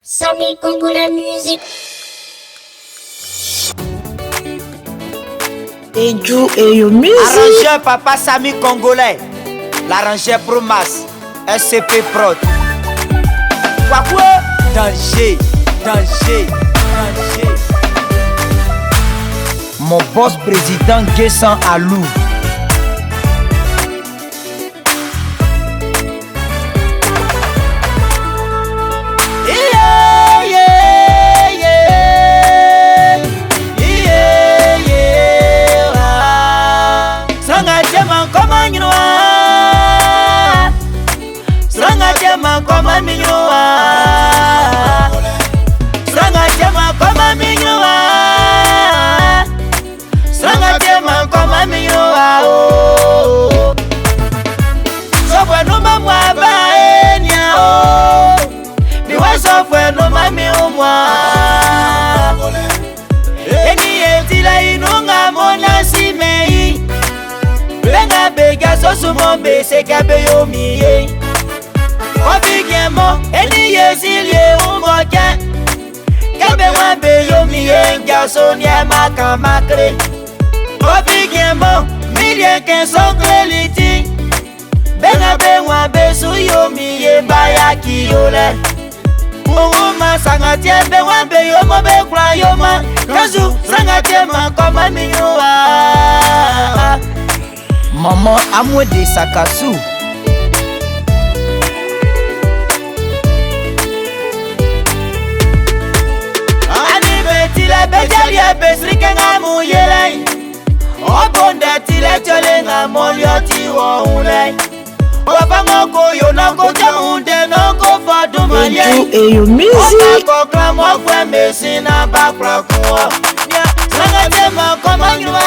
Samy Congo la musique. Et Jou et yo musique. Arrangeur papa Samy Congolais. L'arrangeur Promas. SCP Prod. Quoi? Danger, danger, danger. Mon boss président Guessan Alou. Koma minyoa Sanga tema koma minyoa Sanga tema koma minyoa Sofwe numa mwaba enya Miwa sofwe numa miumwa Eni etila inunga mona simei Benga bega sosu mombe sekabe yomiye Ofigemo, eni yesilie umoke Kebe wambe yomi yenga sonye makamakre Ofigemo, milien ken sokle liti Benga be wambe su yomi yemba ya kiyole Uuma sangatie be wambe yomo be kwa yoma Kazu sangatie makoma minyua Maman amwe de Sakasu Bejalia besrike nga muyelay Obonde tile chole nga molioti wa ulay Wafango koyo na kocha unde na kofadu malye Et Jou et yo musique. Wapako klamwa kwe mesi na bakra kuwa Sanga tema koma nyuwa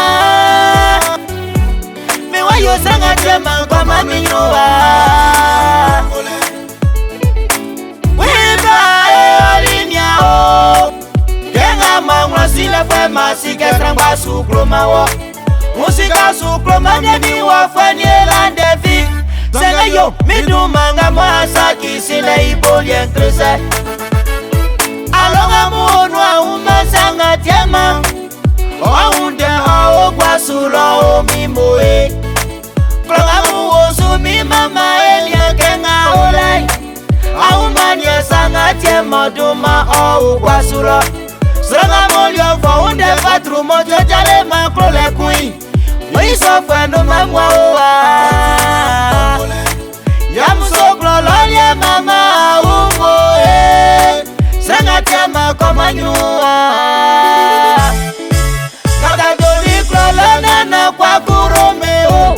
Miwa yo sanga tema koma minyuwa Wimba olinya o Mangwa sile fwe masike trangwa sukloma wo Musika sukloma nemi wa fwe nyelande fi Senga yo midumanga mwasa kisile iboli enkrese Alonga muonwa umasanga tiema Waunde hao kwa sulo omimoe Klonga muosu mi mama elia kenga olai Aumanye sanga tiema duma au kwa sulo Sanga molio fo unde patru mojo jale makro le kui Oiso fwendo mamwa owa Yamso glololie mama umo Sanga tiama koma nyua Kaka doli glolona na kwa kurome o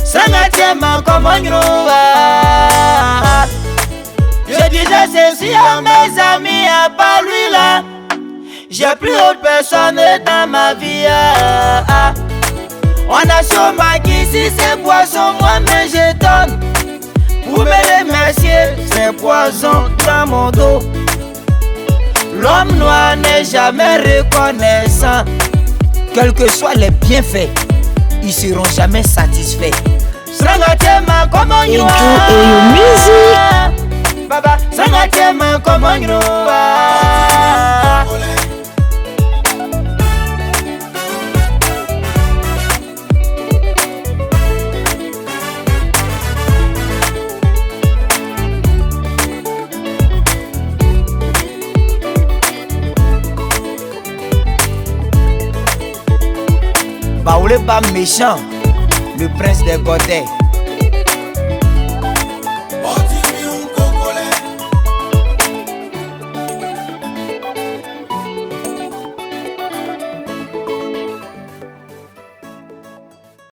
Sanga tiama koma nyua Je disais ceci à mes amis à part lui là J'ai plus autre personne dans ma vie. On a sur ma ici, c'est poison, moi mais je donne. Pour me remercier, c'est poison dans mon dos. L'homme noir n'est jamais reconnaissant. Quels que soient les bienfaits, ils seront jamais satisfaits. Sangatema comme on Et Jou et yo musique. Baba, sangatema comme on Baoulé pas méchant, le prince des Godets.